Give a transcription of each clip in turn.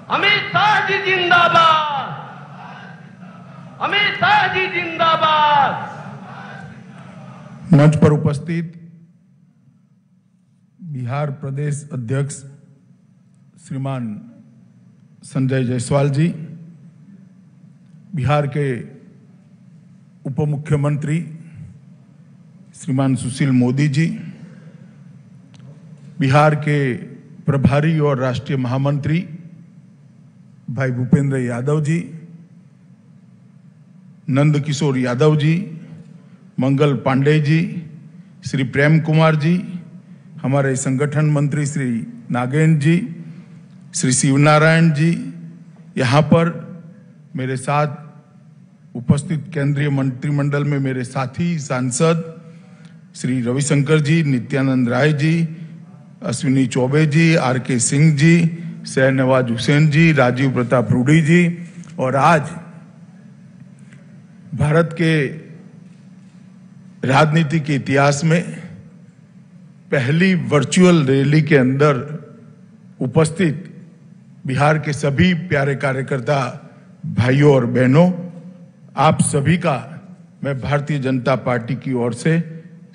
अमित शाह जी जिंदाबाद, अमित शाह जी जिंदाबाद। मंच पर उपस्थित बिहार प्रदेश अध्यक्ष श्रीमान संजय जायसवाल जी, बिहार के उप मुख्यमंत्री श्रीमान सुशील मोदी जी, बिहार के प्रभारी और राष्ट्रीय महामंत्री भाई भूपेंद्र यादव जी, नंद किशोर यादव जी, मंगल पांडे जी, श्री प्रेम कुमार जी, हमारे संगठन मंत्री श्री नागेंद्र जी, श्री शिवनारायण जी, यहाँ पर मेरे साथ उपस्थित केंद्रीय मंत्रिमंडल में मेरे साथी सांसद श्री रविशंकर जी, नित्यानंद राय जी, अश्विनी चौबे जी, आर.के. सिंह जी, शहनवाज हुसैन जी, राजीव प्रताप रूडी जी, और आज भारत के राजनीति के इतिहास में पहली वर्चुअल रैली के अंदर उपस्थित बिहार के सभी प्यारे कार्यकर्ता भाइयों और बहनों, आप सभी का मैं भारतीय जनता पार्टी की ओर से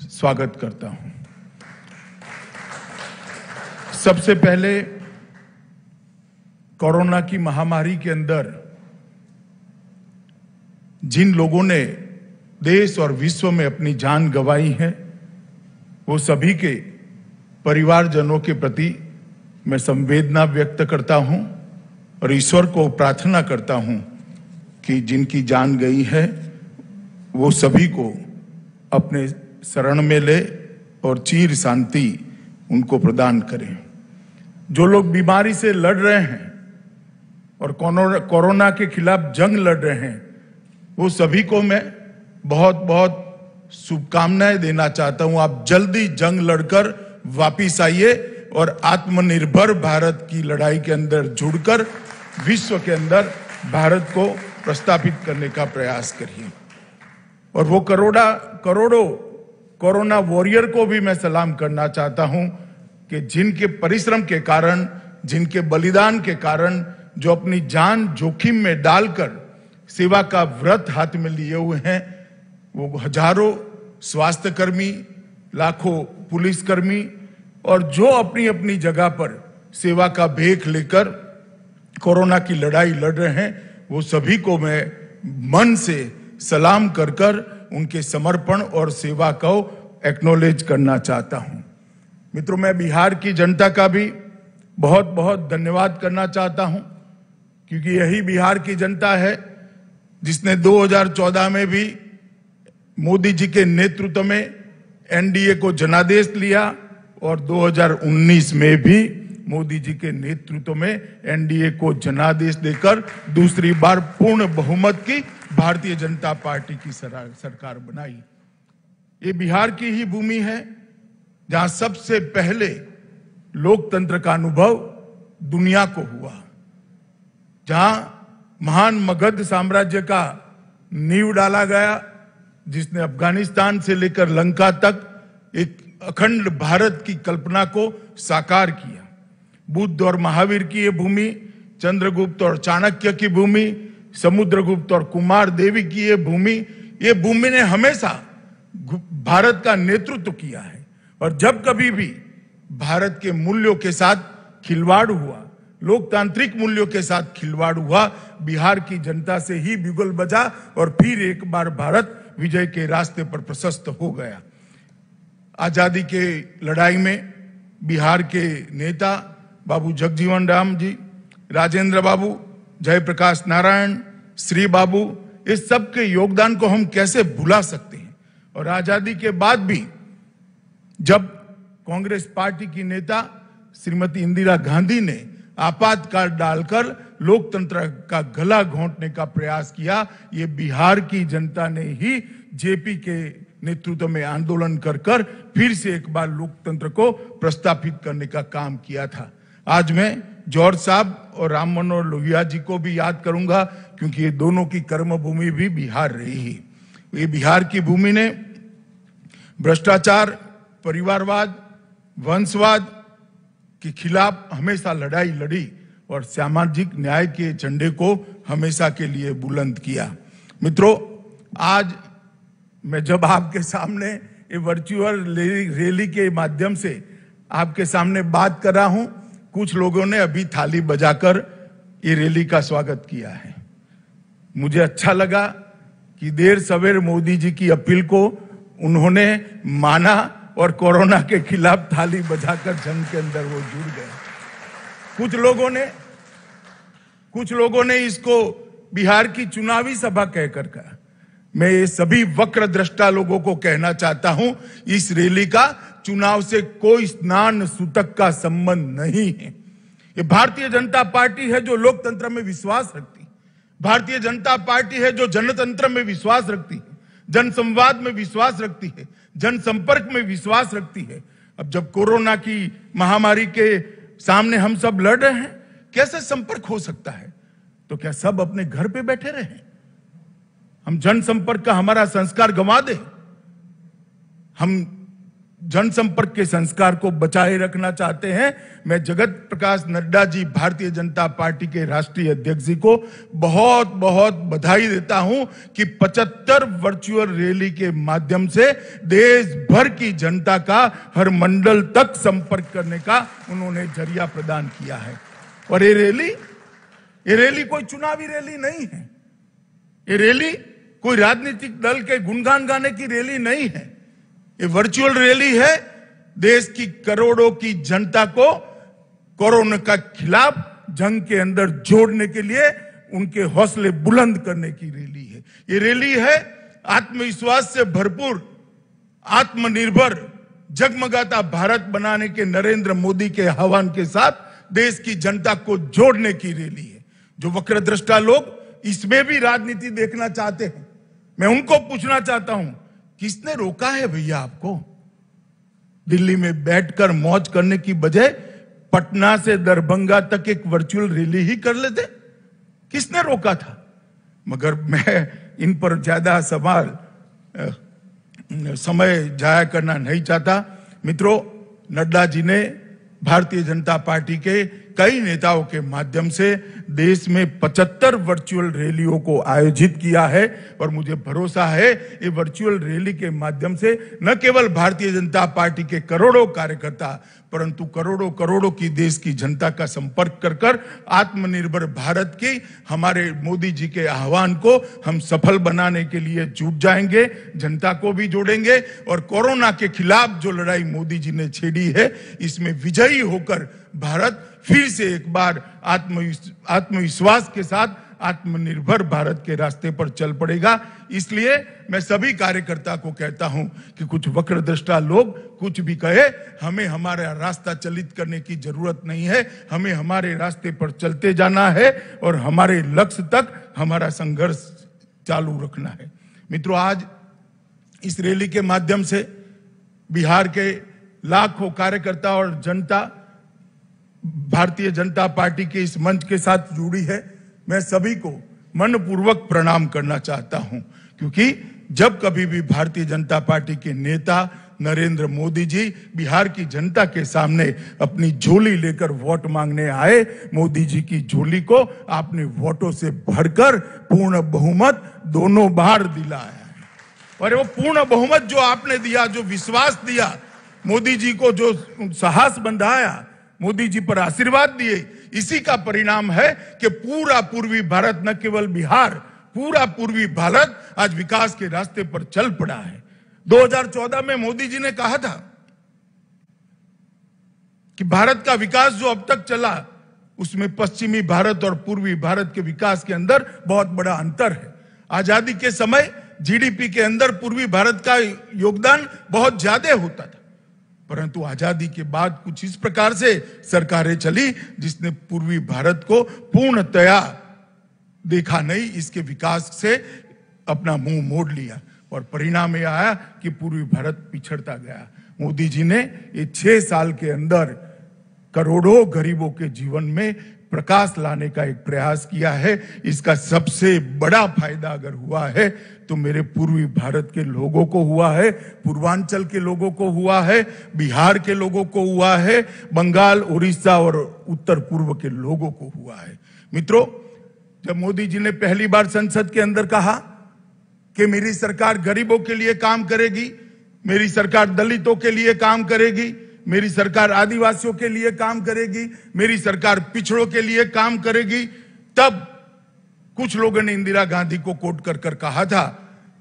स्वागत करता हूं। सबसे पहले कोरोना की महामारी के अंदर जिन लोगों ने देश और विश्व में अपनी जान गंवाई है, वो सभी के परिवारजनों के प्रति मैं संवेदना व्यक्त करता हूं और ईश्वर को प्रार्थना करता हूं कि जिनकी जान गई है वो सभी को अपने शरण में ले और चिर शांति उनको प्रदान करें। जो लोग बीमारी से लड़ रहे हैं और कोरोना के खिलाफ जंग लड़ रहे हैं, वो सभी को मैं बहुत बहुत शुभकामनाएं देना चाहता हूं। आप जल्दी जंग लड़कर वापिस आइए और आत्मनिर्भर भारत की लड़ाई के अंदर जुड़कर विश्व के अंदर भारत को प्रस्थापित करने का प्रयास करिए। और वो करोड़ों कोरोना वॉरियर को भी मैं सलाम करना चाहता हूं कि जिनके परिश्रम के कारण, जिनके बलिदान के कारण, जो अपनी जान जोखिम में डालकर सेवा का व्रत हाथ में लिए हुए हैं, वो हजारों स्वास्थ्य कर्मी, लाखों पुलिसकर्मी और जो अपनी अपनी जगह पर सेवा का भेख लेकर कोरोना की लड़ाई लड़ रहे हैं, वो सभी को मैं मन से सलाम कर उनके समर्पण और सेवा को एक्नॉलेज करना चाहता हूं। मित्रों, मैं बिहार की जनता का भी बहुत बहुत धन्यवाद करना चाहता हूं, क्योंकि यही बिहार की जनता है जिसने 2014 में भी मोदी जी के नेतृत्व में एनडीए को जनादेश लिया और 2019 में भी मोदी जी के नेतृत्व में एनडीए को जनादेश देकर दूसरी बार पूर्ण बहुमत की भारतीय जनता पार्टी की सरकार बनाई। ये बिहार की ही भूमि है जहां सबसे पहले लोकतंत्र का अनुभव दुनिया को हुआ, जहां महान मगध साम्राज्य का नींव डाला गया, जिसने अफगानिस्तान से लेकर लंका तक एक अखंड भारत की कल्पना को साकार किया। बुद्ध और महावीर की ये भूमि, चंद्रगुप्त और चाणक्य की भूमि, समुद्रगुप्त और कुमार देवी की ये भूमि ने हमेशा भारत का नेतृत्व किया है। और जब कभी भी भारत के मूल्यों के साथ खिलवाड़ हुआ, लोकतांत्रिक मूल्यों के साथ खिलवाड़ हुआ, बिहार की जनता से ही बिगुल बजा और फिर एक बार भारत विजय के रास्ते पर प्रशस्त हो गया। आजादी के लड़ाई में बिहार के नेता बाबू जगजीवन राम जी, राजेंद्र बाबू, जयप्रकाश नारायण, श्री बाबू, इस सब के योगदान को हम कैसे भुला सकते हैं। और आजादी के बाद भी जब कांग्रेस पार्टी की नेता श्रीमती इंदिरा गांधी ने आपातकाल डालकर लोकतंत्र का गला घोंटने का प्रयास किया, ये बिहार की जनता ने ही जेपी के नेतृत्व में आंदोलन कर फिर से एक बार लोकतंत्र को प्रस्थापित करने का काम किया था। आज मैं जॉर्ज साहब और राम मनोहर लोहिया जी को भी याद करूंगा, क्योंकि ये दोनों की कर्मभूमि भी बिहार रही है। ये बिहार की भूमि ने भ्रष्टाचार, परिवारवाद, वंशवाद के खिलाफ हमेशा लड़ाई लड़ी और सामाजिक न्याय के झंडे को हमेशा के लिए बुलंद किया। मित्रों, आज मैं जब आपके सामने ये वर्चुअल रैली के माध्यम से आपके सामने बात कर रहा हूं, कुछ लोगों ने अभी थाली बजाकर ये रैली का स्वागत किया है। मुझे अच्छा लगा कि देर सवेर मोदी जी की अपील को उन्होंने माना और कोरोना के खिलाफ थाली बजाकर जंग के अंदर वो जुड़ गए। कुछ लोगों ने इसको बिहार की चुनावी सभा कहकर कहा। मैं ये सभी वक्र दृष्टा लोगों को कहना चाहता हूं, इस रैली का चुनाव से कोई स्नान सूतक का संबंध नहीं है। ये भारतीय जनता पार्टी है जो लोकतंत्र में विश्वास रखती है। भारतीय जनता पार्टी है जो जनतंत्र में विश्वास रखती है, जनसंवाद में विश्वास रखती है, जनसंपर्क में विश्वास रखती है। अब जब कोरोना की महामारी के सामने हम सब लड़ रहे हैं, कैसे संपर्क हो सकता है? तो क्या सब अपने घर पे बैठे रहे? हम जनसंपर्क का हमारा संस्कार गंवा दे? हम जनसंपर्क के संस्कार को बचाए रखना चाहते हैं। मैं जगत प्रकाश नड्डा जी, भारतीय जनता पार्टी के राष्ट्रीय अध्यक्ष जी को बहुत बहुत बधाई देता हूं कि 75 वर्चुअल रैली के माध्यम से देश भर की जनता का हर मंडल तक संपर्क करने का उन्होंने जरिया प्रदान किया है। और ये रैली कोई चुनावी रैली नहीं है। ये रैली कोई राजनीतिक दल के गुणगान गाने की रैली नहीं है। ये वर्चुअल रैली है देश की करोड़ों की जनता को कोरोना का खिलाफ जंग के अंदर जोड़ने के लिए उनके हौसले बुलंद करने की रैली है। ये रैली है आत्मविश्वास से भरपूर, आत्मनिर्भर, जगमगाता भारत बनाने के नरेंद्र मोदी के आह्वान के साथ देश की जनता को जोड़ने की रैली है। जो वक्रदृष्टा लोग इसमें भी राजनीति देखना चाहते हैं, मैं उनको पूछना चाहता हूं, किसने रोका है भैया आपको? दिल्ली में बैठकर मौज करने की बजाय पटना से दरभंगा तक एक वर्चुअल रैली ही कर लेते। किसने रोका था? मगर मैं इन पर ज्यादा समय जाया करना नहीं चाहता। मित्रों, नड्डा जी ने भारतीय जनता पार्टी के कई नेताओं के माध्यम से देश में 75 वर्चुअल रैलियों को आयोजित किया है और मुझे भरोसा है ये वर्चुअल रैली के माध्यम से न केवल भारतीय जनता पार्टी के करोड़ों कार्यकर्ता परंतु करोड़ों करोड़ों की देश की जनता का संपर्क कर कर आत्मनिर्भर भारत की हमारे मोदी जी के आह्वान को हम सफल बनाने के लिए जुट जाएंगे, जनता को भी जोड़ेंगे और कोरोना के खिलाफ जो लड़ाई मोदी जी ने छेड़ी है इसमें विजयी होकर भारत फिर से एक बार आत्मविश्वास के साथ आत्मनिर्भर भारत के रास्ते पर चल पड़ेगा। इसलिए मैं सभी कार्यकर्ता को कहता हूं कि कुछ वक्रदृष्टा लोग कुछ भी कहे, हमें हमारा रास्ता चलित करने की जरूरत नहीं है। हमें हमारे रास्ते पर चलते जाना है और हमारे लक्ष्य तक हमारा संघर्ष चालू रखना है। मित्रों, आज इस रैली के माध्यम से बिहार के लाखों कार्यकर्ता और जनता भारतीय जनता पार्टी के इस मंच के साथ जुड़ी है। मैं सभी को मनपूर्वक प्रणाम करना चाहता हूं, क्योंकि जब कभी भी भारतीय जनता पार्टी के नेता नरेंद्र मोदी जी बिहार की जनता के सामने अपनी झोली लेकर वोट मांगने आए, मोदी जी की झोली को आपने वोटों से भरकर पूर्ण बहुमत दोनों बार दिलाया। और वो पूर्ण बहुमत जो आपने दिया, जो विश्वास दिया, मोदी जी को जो साहस बंधाया, मोदी जी पर आशीर्वाद दिए, इसी का परिणाम है कि पूरा पूर्वी भारत, न केवल बिहार, पूरा पूर्वी भारत आज विकास के रास्ते पर चल पड़ा है। 2014 में मोदी जी ने कहा था कि भारत का विकास जो अब तक चला उसमें पश्चिमी भारत और पूर्वी भारत के विकास के अंदर बहुत बड़ा अंतर है। आजादी के समय जीडीपी के अंदर पूर्वी भारत का योगदान बहुत ज्यादा होता था, परंतु आजादी के बाद कुछ इस प्रकार से सरकारें चली जिसने पूर्वी भारत को पूर्णतया देखा नहीं, इसके विकास से अपना मुंह मोड़ लिया और परिणाम यह आया कि पूर्वी भारत पिछड़ता गया। मोदी जी ने ये 6 साल के अंदर करोड़ों गरीबों के जीवन में प्रकाश लाने का एक प्रयास किया है। इसका सबसे बड़ा फायदा अगर हुआ है तो मेरे पूर्वी भारत के लोगों को हुआ है, पूर्वांचल के लोगों को हुआ है, बिहार के लोगों को हुआ है, बंगाल, उड़ीसा और उत्तर पूर्व के लोगों को हुआ है। मित्रों, जब मोदी जी ने पहली बार संसद के अंदर कहा कि मेरी सरकार गरीबों के लिए काम करेगी, मेरी सरकार दलितों के लिए काम करेगी, मेरी सरकार आदिवासियों के लिए काम करेगी, मेरी सरकार पिछड़ों के लिए काम करेगी, तब कुछ लोगों ने इंदिरा गांधी को कोट कर कर कहा था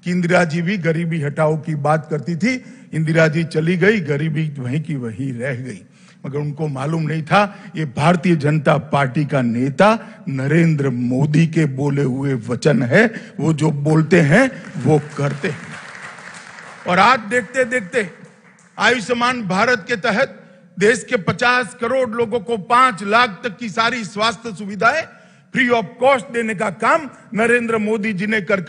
कि इंदिरा जी भी गरीबी हटाओ की बात करती थी, इंदिरा जी चली गई, गरीबी वहीं की वहीं रह गई। मगर उनको मालूम नहीं था ये भारतीय जनता पार्टी का नेता नरेंद्र मोदी के बोले हुए वचन है। वो जो बोलते हैं वो करते हैं। और आज देखते देखते आयुष्मान भारत के तहत देश के 50 करोड़ लोगों को 5 लाख तक की सारी स्वास्थ्य सुविधाएं फ्री ऑफ कॉस्ट देने का काम नरेंद्र मोदी जी ने कर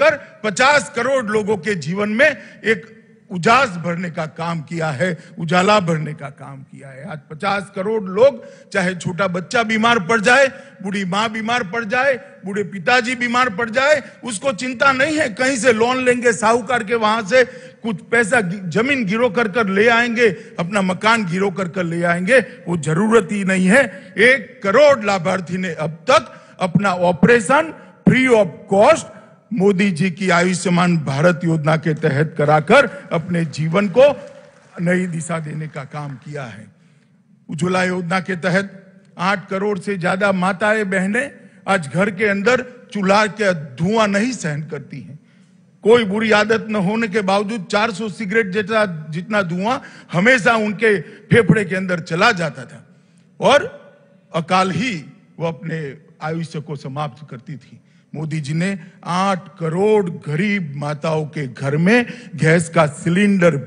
50 करोड़ लोगों के जीवन में एक उजास भरने का काम किया है, उजाला भरने का काम किया है। आज 50 करोड़ लोग, चाहे छोटा बच्चा बीमार पड़ जाए, बूढ़ी माँ बीमार पड़ जाए, बूढ़े पिताजी बीमार पड़ जाए, उसको चिंता नहीं है कहीं से लोन लेंगे साहूकार के, वहां से कुछ पैसा जमीन गिरो कर ले आएंगे, अपना मकान गिरो कर ले आएंगे, वो जरूरत ही नहीं है। 1 करोड़ लाभार्थी ने अब तक अपना operation free of cost Modi ji की आयुष्मान भारत योजना के तहत कराकर अपने जीवन को नई दिशा देने का काम किया है। उज्ज्वला योजना के तहत 8 करोड़ से ज्यादा माताएं बहनें आज घर के अंदर चूल्हा के धुआं नहीं सहन करती हैं। कोई बुरी आदत न होने के बावजूद 400 सिगरेट जितना धुआं हमेशा उनके फेफड़े के अंदर चला जाता था और अकाल ही वो अपने आयुष्य को समाप्त करती थी। मोदी जी ने 8 करोड़ गरीब माताओं के घर में गैस का सिलेंडर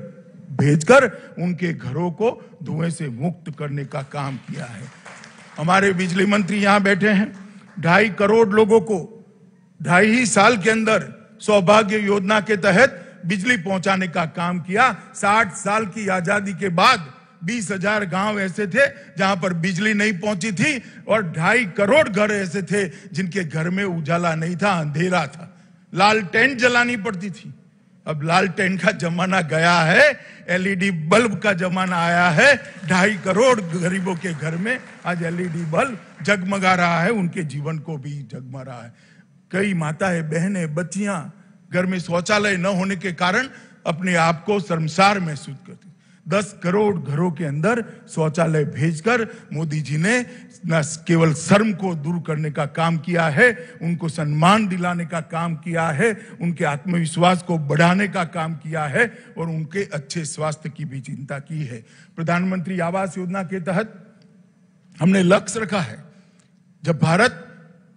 भेजकर उनके घरों को धुएं से मुक्त करने का काम किया है। हमारे बिजली मंत्री यहां बैठे हैं, 2.5 करोड़ लोगों को 2.5 साल के अंदर सौभाग्य योजना के तहत बिजली पहुंचाने का काम किया। 60 साल की आजादी के बाद 20,000 गांव ऐसे थे जहां पर बिजली नहीं पहुंची थी और 2.5 करोड़ घर ऐसे थे जिनके घर में उजाला नहीं था, अंधेरा था, लालटेन जलानी पड़ती थी। अब लालटेन का जमाना गया है, एलईडी बल्ब का जमाना आया है। 2.5 करोड़ गरीबों के घर में आज एलईडी बल्ब जगमगा रहा है, उनके जीवन को भी जगमगा रहा है। कई माताएं, बहनें, बच्चियां घर में शौचालय न होने के कारण अपने आप को शर्मसार महसूस करती। 10 करोड़ घरों के अंदर शौचालय भेजकर मोदी जी ने न केवल शर्म को दूर करने का काम किया है, उनको सम्मान दिलाने का काम किया है, उनके आत्मविश्वास को बढ़ाने का काम किया है और उनके अच्छे स्वास्थ्य की भी चिंता की है। प्रधानमंत्री आवास योजना के तहत हमने लक्ष्य रखा है, जब भारत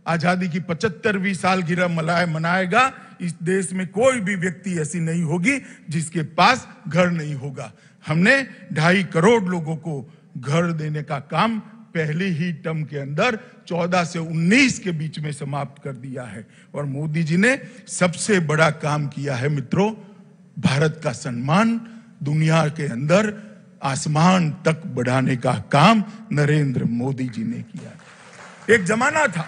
आजादी की 75वीं सालगिरह मनाएगा, इस देश में कोई भी व्यक्ति ऐसी नहीं होगी जिसके पास घर नहीं होगा। हमने 2.5 करोड़ लोगों को घर देने का काम पहले ही टर्म के अंदर 14 से 19 के बीच में समाप्त कर दिया है। और मोदी जी ने सबसे बड़ा काम किया है मित्रों, भारत का सम्मान दुनिया के अंदर आसमान तक बढ़ाने का काम नरेंद्र मोदी जी ने किया। एक जमाना था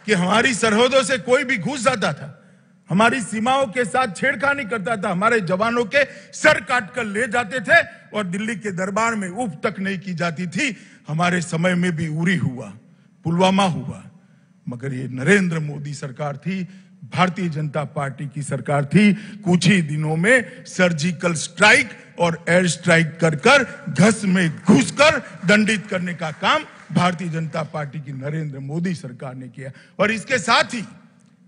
कि हमारी सरहदों से कोई भी घुस जाता था, हमारी सीमाओं के साथ छेड़खानी करता था, हमारे जवानों के सर काट कर ले जाते थे और दिल्ली के दरबार में उफ तक नहीं की जाती थी। हमारे समय में भी उरी हुआ, पुलवामा हुआ, मगर ये नरेंद्र मोदी सरकार थी, भारतीय जनता पार्टी की सरकार थी। कुछ ही दिनों में सर्जिकल स्ट्राइक और एयर स्ट्राइक कर घस में घुसकर दंडित करने का काम भारतीय जनता पार्टी की नरेंद्र मोदी सरकार ने किया। और इसके साथ ही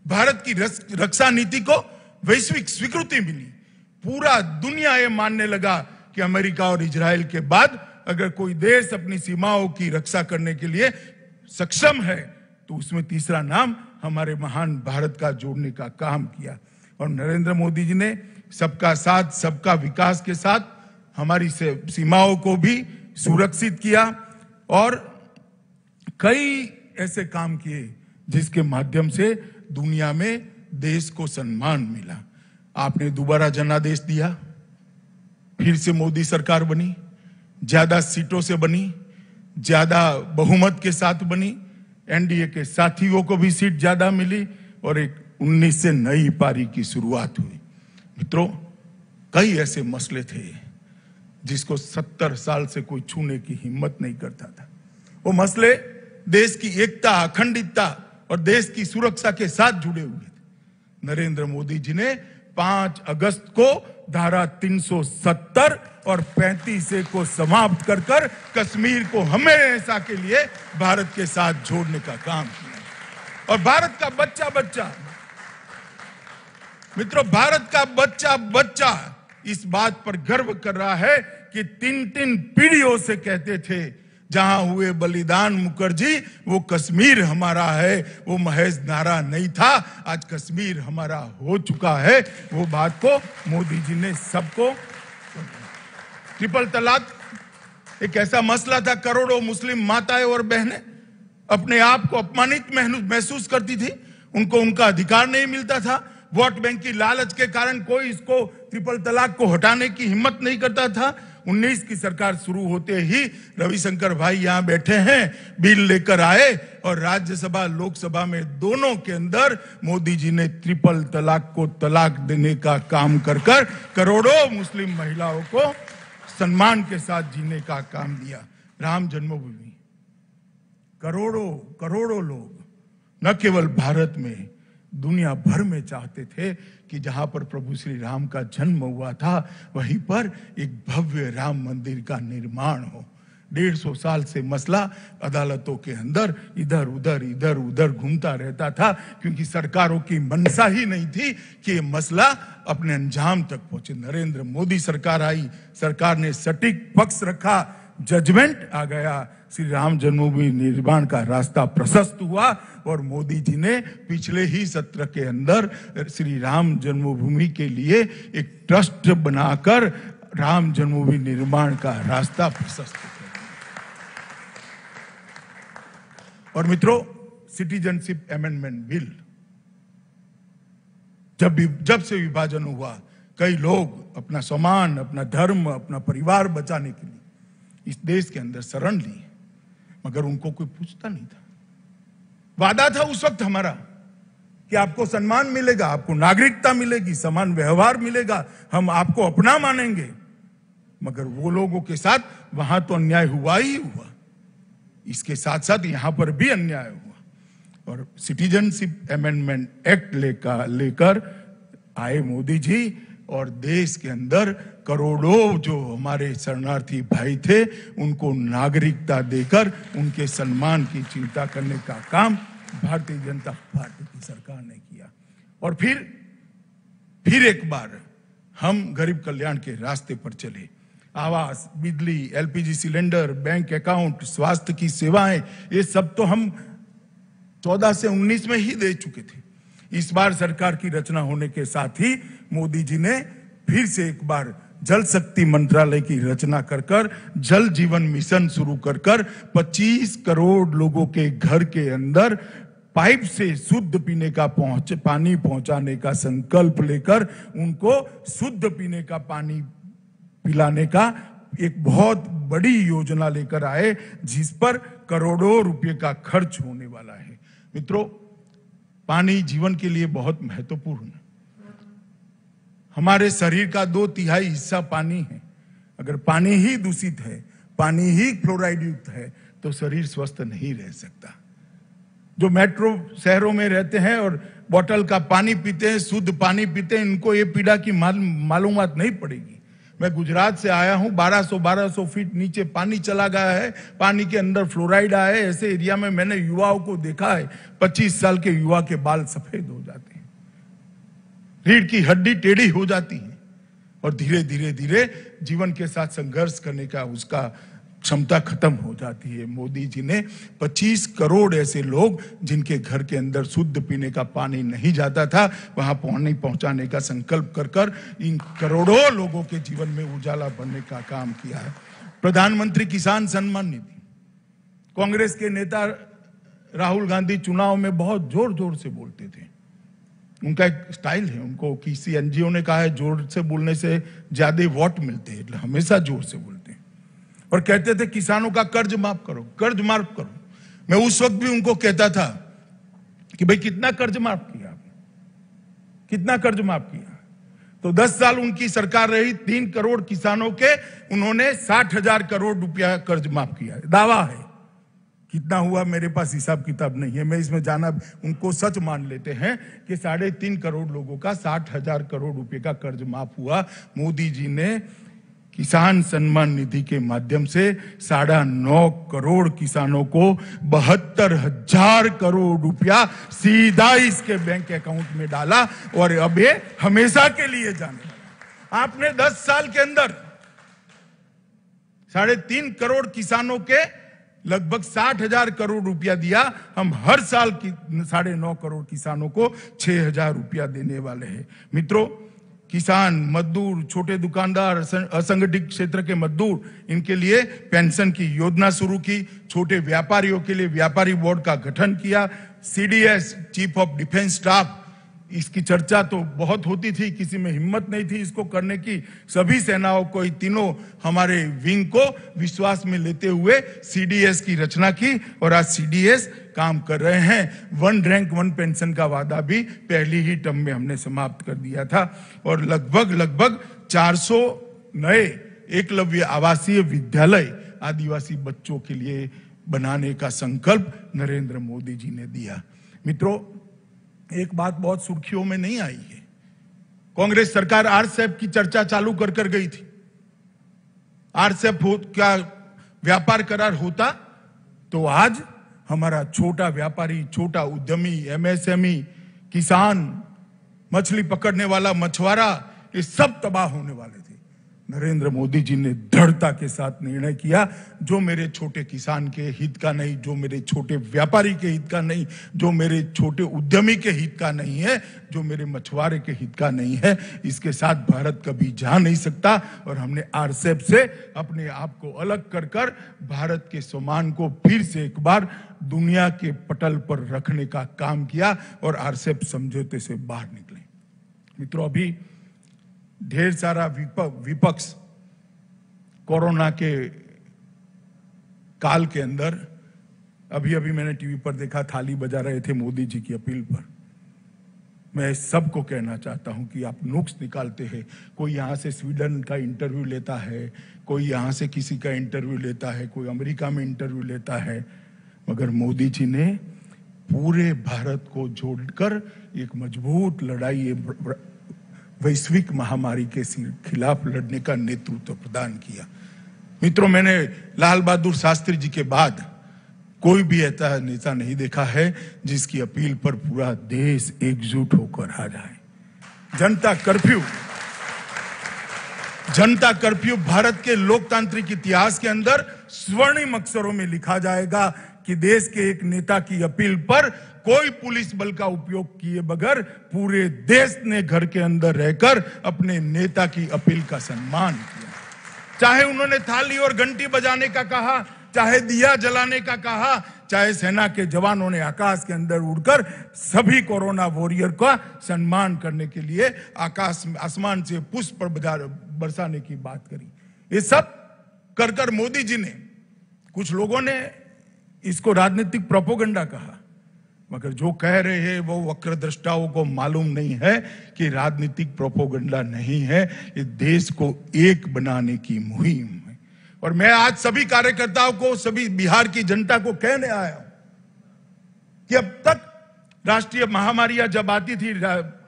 भारत की रक्षा नीति को वैश्विक स्वीकृति मिली। पूरा दुनिया ये मानने लगा कि अमेरिका और इजराइल के बाद अगर कोई देश अपनी सीमाओं की रक्षा करने के लिए सक्षम है तो उसमें तीसरा नाम हमारे महान भारत का जोड़ने का काम किया। और नरेंद्र मोदी जी ने सबका साथ सबका विकास के साथ हमारी सीमाओं को भी सुरक्षित किया और कई ऐसे काम किए जिसके माध्यम से दुनिया में देश को सम्मान मिला। आपने दोबारा जनादेश दिया, फिर से मोदी सरकार बनी, ज्यादा सीटों से बनी, ज्यादा बहुमत के साथ बनी, एनडीए के साथियों को भी सीट ज्यादा मिली और एक 19 से नई पारी की शुरुआत हुई। मित्रों, कई ऐसे मसले थे जिसको 70 साल से कोई छूने की हिम्मत नहीं करता था। वो मसले देश की एकता, अखंडितता और देश की सुरक्षा के साथ जुड़े हुए थे। नरेंद्र मोदी जी ने 5 अगस्त को धारा 370 और 35 को समाप्त कर कश्मीर को हमेशा के लिए भारत के साथ जोड़ने का काम किया। और भारत का बच्चा बच्चा, मित्रों, भारत का बच्चा बच्चा इस बात पर गर्व कर रहा है कि 3 पीढ़ियों से कहते थे जहां हुए बलिदान मुखर्जी वो कश्मीर हमारा है, वो महज नारा नहीं था, आज कश्मीर हमारा हो चुका है। वो बात को मोदी जी ने सबको। ट्रिपल तलाक एक ऐसा मसला था, करोड़ों मुस्लिम माताएं और बहनें अपने आप को अपमानित महसूस करती थी, उनको उनका अधिकार नहीं मिलता था। वोट बैंक की लालच के कारण कोई इसको ट्रिपल तलाक को हटाने की हिम्मत नहीं करता था। 19 की सरकार शुरू होते ही रविशंकर भाई यहां बैठे हैं, बिल लेकर आए और राज्यसभा लोकसभा में दोनों के अंदर मोदी जी ने ट्रिपल तलाक को तलाक देने का काम कर करोड़ों मुस्लिम महिलाओं को सम्मान के साथ जीने का काम दिया। राम जन्मभूमि, करोड़ों लोग न केवल भारत में, दुनिया भर में चाहते थे कि जहां पर प्रभु श्री राम का जन्म हुआ था वहीं पर एक भव्य राम मंदिर का निर्माण हो। 150 साल से मसला अदालतों के अंदर इधर उधर घूमता रहता था, क्योंकि सरकारों की मंशा ही नहीं थी कि ये मसला अपने अंजाम तक पहुंचे। नरेंद्र मोदी सरकार आई, सरकार ने सटीक पक्ष रखा, जजमेंट आ गया, श्री राम जन्मभूमि निर्माण का रास्ता प्रशस्त हुआ और मोदी जी ने पिछले ही सत्र के अंदर श्री राम जन्मभूमि के लिए एक ट्रस्ट बनाकर राम जन्मभूमि निर्माण का रास्ता प्रशस्त किया। और मित्रों, सिटीजनशिप अमेंडमेंट बिल जब से विभाजन हुआ, कई लोग अपना सम्मान, अपना धर्म, अपना परिवार बचाने के लिए इस देश के अंदर शरण ली, मगर उनको कोई पूछता नहीं था। वादा था उस वक्त हमारा कि आपको सम्मान मिलेगा, आपको नागरिकता मिलेगी, समान व्यवहार मिलेगा, हम आपको अपना मानेंगे। मगर वो लोगों के साथ वहां तो अन्याय हुआ ही हुआ, इसके साथ साथ यहां पर भी अन्याय हुआ। और सिटीजनशिप अमेंडमेंट एक्ट लेकर आए मोदी जी और देश के अंदर करोड़ों जो हमारे शरणार्थी भाई थे उनको नागरिकता देकर उनके सम्मान की चिंता करने का काम भारतीय जनता पार्टी की सरकार ने किया। और फिर एक बार हम गरीब कल्याण के रास्ते पर चले। आवास, बिजली, एलपीजी सिलेंडर, बैंक अकाउंट, स्वास्थ्य की सेवाएं, ये सब तो हम 14 से 19 में ही दे चुके थे। इस बार सरकार की रचना होने के साथ ही मोदी जी ने फिर से एक बार जल शक्ति मंत्रालय की रचना कर जल जीवन मिशन शुरू कर 25 करोड़ लोगों के घर के अंदर पाइप से शुद्ध पीने का पानी पहुंचाने का संकल्प लेकर उनको शुद्ध पीने का पानी पिलाने का एक बहुत बड़ी योजना लेकर आए, जिस पर करोड़ों रुपए का खर्च होने वाला है। मित्रों, पानी जीवन के लिए बहुत महत्वपूर्ण है। हमारे शरीर का 2/3 हिस्सा पानी है। अगर पानी ही दूषित है, पानी ही फ्लोराइड युक्त है, तो शरीर स्वस्थ नहीं रह सकता। जो मेट्रो शहरों में रहते हैं और बोतल का पानी पीते हैं, शुद्ध पानी पीते हैं, इनको ये पीड़ा की मालूमात नहीं पड़ेगी। मैं गुजरात से आया हूं, 1200 फीट नीचे पानी चला गया है, पानी के अंदर फ्लोराइड आया है। ऐसे एरिया में मैंने युवाओं को देखा है, 25 साल के युवा के बाल सफेद हो जाते हैं, रीढ़ की हड्डी टेढ़ी हो जाती है और धीरे धीरे जीवन के साथ संघर्ष करने का उसका क्षमता खत्म हो जाती है। मोदी जी ने 25 करोड़ ऐसे लोग जिनके घर के अंदर शुद्ध पीने का पानी नहीं जाता था, वहां पानी पहुंचाने का संकल्प कर इन करोड़ों लोगों के जीवन में उजाला भरने का काम किया है। प्रधानमंत्री किसान सम्मान निधि, कांग्रेस के नेता राहुल गांधी चुनाव में बहुत जोर से बोलते थे। उनका एक स्टाइल है, उनको किसी एनजीओ ने कहा है जोर से बोलने से ज्यादा वोट मिलते हैं, हमेशा जोर से बोलते हैं। और कहते थे किसानों का कर्ज माफ करो, कर्ज माफ करो। मैं उस वक्त भी उनको कहता था कि भाई कितना कर्ज माफ किया आपने, कितना कर्ज माफ किया? तो 10 साल उनकी सरकार रही, 3 करोड़ किसानों के उन्होंने 60,000 करोड़ रुपया कर्ज माफ किया है। दावा है, कितना हुआ मेरे पास हिसाब किताब नहीं है, मैं इसमें जाना, उनको सच मान लेते हैं कि 3.5 करोड़ लोगों का 60,000 करोड़ रुपए का कर्ज माफ हुआ। मोदी जी ने किसान सम्मान निधि के माध्यम से 9.5 करोड़ किसानों को 72,000 करोड़ रुपया सीधा इसके बैंक अकाउंट में डाला और अब ये हमेशा के लिए जाने लगा। आपने 10 साल के अंदर 3.5 करोड़ किसानों के लगभग 60,000 करोड़ रुपया दिया। हम हर साल की 9.5 करोड़ किसानों को 6,000 रुपया देने वाले हैं। मित्रों, किसान, मजदूर, छोटे दुकानदार, असंगठित क्षेत्र के मजदूर, इनके लिए पेंशन की योजना शुरू की। छोटे व्यापारियों के लिए व्यापारी बोर्ड का गठन किया। CDS, chief of defence staff, इसकी चर्चा तो बहुत होती थी, किसी में हिम्मत नहीं थी इसको करने की। सभी सेनाओं को, तीनों हमारे विंग को विश्वास में लेते हुए सीडीएस की रचना की और आज सीडीएस काम कर रहे हैं। 1 रैंक 1 पेंशन का वादा भी पहली ही टर्म में हमने समाप्त कर दिया था और लगभग 400 नए एकलव्य आवासीय विद्यालय आदिवासी बच्चों के लिए बनाने का संकल्प नरेंद्र मोदी जी ने दिया। मित्रों, एक बात बहुत सुर्खियों में नहीं आई है। कांग्रेस सरकार आरसेप की चर्चा चालू कर गई थी। आरसेप क्या व्यापार करार होता तो आज हमारा छोटा व्यापारी, छोटा उद्यमी, एमएसएमई, किसान, मछली पकड़ने वाला मछुआरा, ये सब तबाह होने वाले थे। नरेंद्र मोदी जी ने दृढ़ता के साथ निर्णय किया, जो मेरे छोटे किसान के हित का नहीं, जो मेरे छोटे व्यापारी के हित का नहीं, जो मेरे छोटे उद्यमी के हित का नहीं है, जो मेरे मछुआरे के हित का नहीं है, इसके साथ भारत कभी जा नहीं सकता। और हमने आरसेप से अपने आप को अलग कर भारत के सम्मान को फिर से एक बार दुनिया के पटल पर रखने का काम किया और आरसेप समझौते से बाहर निकले। मित्रों, अभी ढेर सारा विपक्ष कोरोना के काल के अंदर, अभी मैंने टीवी पर देखा, थाली बजा रहे थे मोदी जी की अपील पर। मैं सबको कहना चाहता हूं कि आप नुक्स निकालते हैं। कोई यहां से स्वीडन का इंटरव्यू लेता है, कोई यहां से किसी का इंटरव्यू लेता है, कोई अमेरिका में इंटरव्यू लेता है, मगर मोदी जी ने पूरे भारत को जोड़कर एक मजबूत लड़ाई, वैश्विक महामारी के खिलाफ लड़ने का नेतृत्व प्रदान किया। मित्रों, मैंने लाल बहादुर शास्त्री जी के बाद कोई भी ऐसा नेता नहीं देखा है जिसकी अपील पर पूरा देश एकजुट होकर आ जाए। जनता कर्फ्यू भारत के लोकतांत्रिक इतिहास के अंदर स्वर्णिम अक्षरों में लिखा जाएगा कि देश के एक नेता की अपील पर कोई पुलिस बल का उपयोग किए बगैर पूरे देश ने घर के अंदर रहकर अपने नेता की अपील का सम्मान किया। चाहे उन्होंने थाली और घंटी बजाने का कहा, चाहे दिया जलाने का कहा, चाहे सेना के जवानों ने आकाश के अंदर उड़कर सभी कोरोना वॉरियर का सम्मान करने के लिए आसमान से पुष्प बरसाने की बात करी। ये सब कर मोदी जी ने, कुछ लोगों ने इसको राजनीतिक प्रोपोगंडा कहा, मगर जो कह रहे हैं वो वक्रदृष्टाओं को मालूम नहीं है कि राजनीतिक प्रोपोगंडा नहीं है, ये देश को एक बनाने की मुहिम है। और मैं आज सभी कार्यकर्ताओं को, सभी बिहार की जनता को कहने आया हूं कि अब तक राष्ट्रीय महामारियां जब आती थी,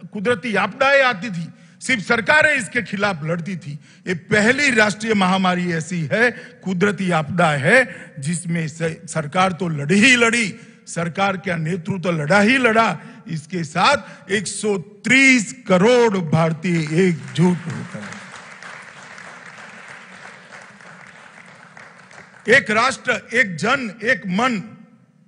कुदरती आपदाएं आती थी, सिर्फ सरकारें इसके खिलाफ लड़ती थी। ये पहली राष्ट्रीय महामारी ऐसी है, कुदरती आपदा है, जिसमें सरकार तो लड़ी ही लड़ी, सरकार का नेतृत्व लड़ा ही लड़ा, इसके साथ 130 करोड़ भारतीय एकजुट होकर एक राष्ट्र, एक जन, एक मन,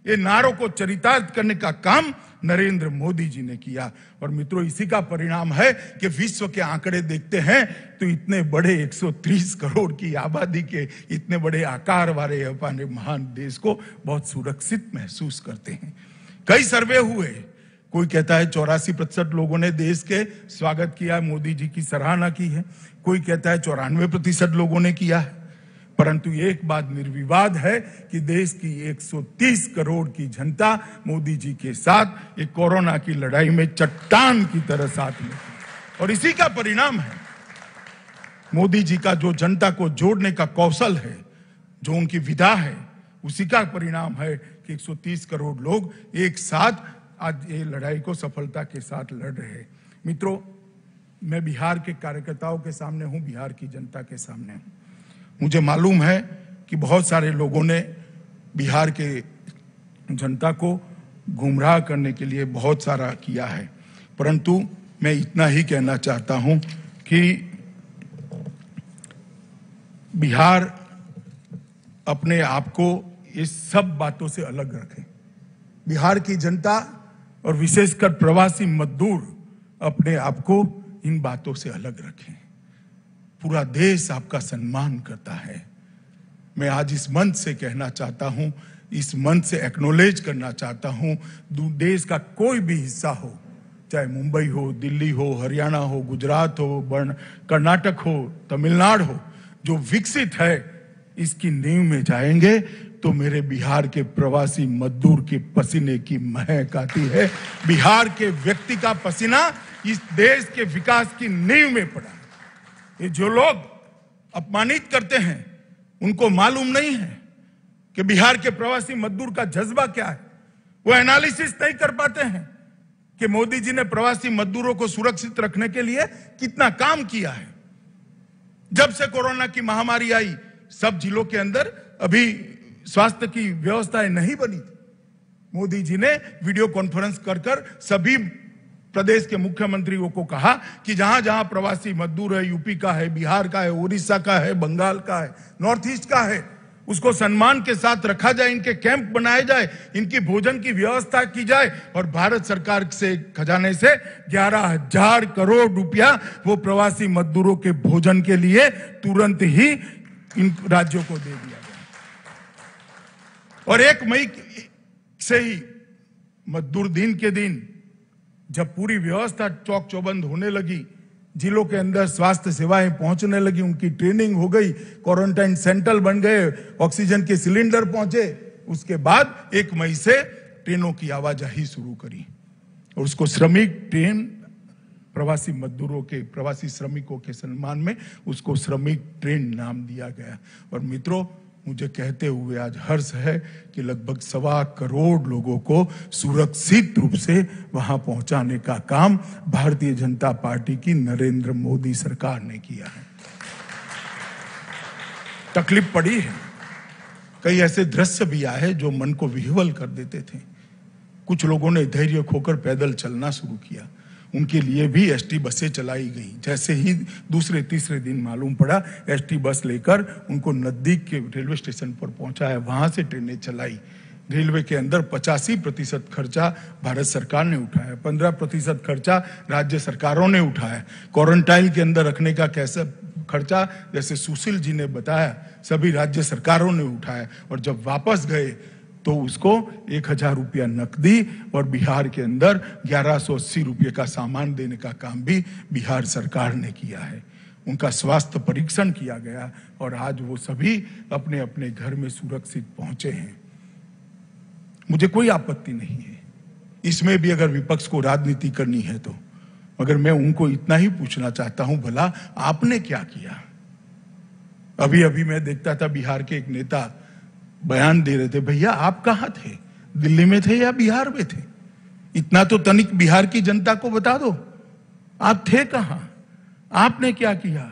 ये नारों को चरितार्थ करने का काम नरेंद्र मोदी जी ने किया। और मित्रों, इसी का परिणाम है कि विश्व के आंकड़े देखते हैं तो इतने बड़े 130 करोड़ की आबादी के इतने बड़े आकार वाले अपने महान देश को बहुत सुरक्षित महसूस करते हैं। कई सर्वे हुए, कोई कहता है 84% लोगों ने देश के स्वागत किया, मोदी जी की सराहना की है, कोई कहता है 94% लोगों ने किया है, परंतु एक बात निर्विवाद है कि देश की 130 करोड़ की जनता मोदी जी के साथ एक कोरोना की लड़ाई में चट्टान की तरह साथ में थी। और इसी का परिणाम है मोदी जी का जो जनता को जोड़ने का कौशल है, जो उनकी विधा है, उसी का परिणाम है कि 130 करोड़ लोग एक साथ आज ये लड़ाई को सफलता के साथ लड़ रहे हैं। मित्रों, मैं बिहार के कार्यकर्ताओं के सामने हूं, बिहार की जनता के सामने हूं। मुझे मालूम है कि बहुत सारे लोगों ने बिहार के जनता को गुमराह करने के लिए बहुत सारा किया है, परंतु मैं इतना ही कहना चाहता हूं कि बिहार अपने आप को इस सब बातों से अलग रखे। बिहार की जनता और विशेषकर प्रवासी मजदूर अपने आप को इन बातों से अलग रखें। पूरा देश आपका सम्मान करता है। मैं आज इस मंच से कहना चाहता हूं, इस मंच से एक्नॉलेज करना चाहता हूं, देश का कोई भी हिस्सा हो, चाहे मुंबई हो, दिल्ली हो, हरियाणा हो, गुजरात हो, कर्नाटक हो, तमिलनाडु हो, जो विकसित है इसकी नींव में जाएंगे तो मेरे बिहार के प्रवासी मजदूर के पसीने की महक आती है। बिहार के व्यक्ति का पसीना इस देश के विकास की नींव में पड़ा है। ये जो लोग अपमानित करते हैं उनको मालूम नहीं है कि बिहार के प्रवासी मजदूर का जज्बा क्या है। वो एनालिसिस नहीं कर पाते हैं कि मोदी जी ने प्रवासी मजदूरों को सुरक्षित रखने के लिए कितना काम किया है। जब से कोरोना की महामारी आई, सब जिलों के अंदर अभी स्वास्थ्य की व्यवस्थाएं नहीं बनी थी। मोदी जी ने वीडियो कॉन्फ्रेंस कर सभी प्रदेश के मुख्यमंत्रियों को कहा कि जहां जहां प्रवासी मजदूर है, यूपी का है, बिहार का है, उड़ीसा का है, बंगाल का है, नॉर्थ ईस्ट का है, उसको सम्मान के साथ रखा जाए, इनके कैंप बनाए जाए, इनकी भोजन की व्यवस्था की जाए और भारत सरकार से खजाने से 11,000 करोड़ रुपया वो प्रवासी मजदूरों के भोजन के लिए तुरंत ही इन राज्यों को दे दिया गया। और 1 मई से ही मजदूर दिन के दिन जब पूरी व्यवस्था चौक चौबंद होने लगी, जिलों के अंदर स्वास्थ्य सेवाएं पहुंचने लगी, उनकी ट्रेनिंग हो गई, क्वारंटाइन सेंटर बन गए, ऑक्सीजन के सिलेंडर पहुंचे, उसके बाद 1 मई से ट्रेनों की आवाजाही शुरू करी और उसको श्रमिक ट्रेन, प्रवासी मजदूरों के, प्रवासी श्रमिकों के सम्मान में उसको श्रमिक ट्रेन नाम दिया गया। और मित्रों, मुझे कहते हुए आज हर्ष है कि लगभग 1.25 करोड़ लोगों को सुरक्षित रूप से वहां पहुंचाने का काम भारतीय जनता पार्टी की नरेंद्र मोदी सरकार ने किया है। तकलीफ पड़ी है, कई ऐसे दृश्य भी आए जो मन को विह्वल कर देते थे। कुछ लोगों ने धैर्य खोकर पैदल चलना शुरू किया, उनके लिए भी एसटी बसें चलाई गई। जैसे ही दूसरे तीसरे दिन मालूम पड़ा, एसटी बस लेकर उनको नजदीक के रेलवे स्टेशन पर पहुंचाया, वहां से ट्रेनें चलाई। रेलवे के अंदर 85% खर्चा भारत सरकार ने उठाया, 15% खर्चा राज्य सरकारों ने उठाया। क्वारंटाइन के अंदर रखने का कैसा खर्चा, जैसे सुशील जी ने बताया, सभी राज्य सरकारों ने उठाया। और जब वापस गए तो उसको 1,000 रुपया नकदी और बिहार के अंदर 1180 रुपये का सामान देने का काम भी बिहार सरकार ने किया है। उनका स्वास्थ्य परीक्षण किया गया और आज वो सभी अपने अपने घर में सुरक्षित पहुंचे हैं। मुझे कोई आपत्ति नहीं है इसमें भी, अगर विपक्ष को राजनीति करनी है तो। मगर मैं उनको इतना ही पूछना चाहता हूं, भला आपने क्या किया? अभी अभी मैं देखता था बिहार के एक नेता बयान दे रहे थे, भैया आप कहां थे, दिल्ली में थे या बिहार में थे? इतना तो तनिक बिहार की जनता को बता दो, आप थे कहां, आपने क्या किया?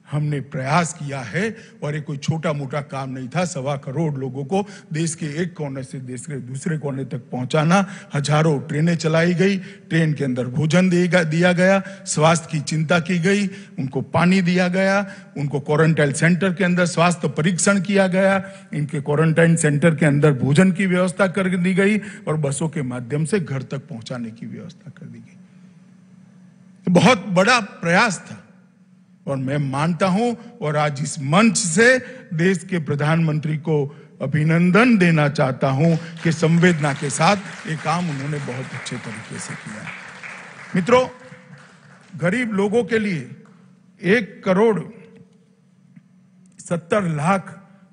हमने प्रयास किया है और ये कोई छोटा मोटा काम नहीं था। 1.25 करोड़ लोगों को देश के एक कोने से देश के दूसरे कोने तक पहुंचाना, हजारों ट्रेनें चलाई गई, ट्रेन के अंदर भोजन दिया गया, स्वास्थ्य की चिंता की गई, उनको पानी दिया गया, उनको क्वारंटाइन सेंटर के अंदर स्वास्थ्य परीक्षण किया गया, इनके क्वारंटाइन सेंटर के अंदर भोजन की व्यवस्था कर दी गई और बसों के माध्यम से घर तक पहुंचाने की व्यवस्था कर दी गई। बहुत बड़ा प्रयास था और मैं मानता हूं और आज इस मंच से देश के प्रधानमंत्री को अभिनंदन देना चाहता हूं कि संवेदना के साथ ये काम उन्होंने बहुत अच्छे तरीके से किया है। मित्रों, गरीब लोगों के लिए 1 करोड़ 70 लाख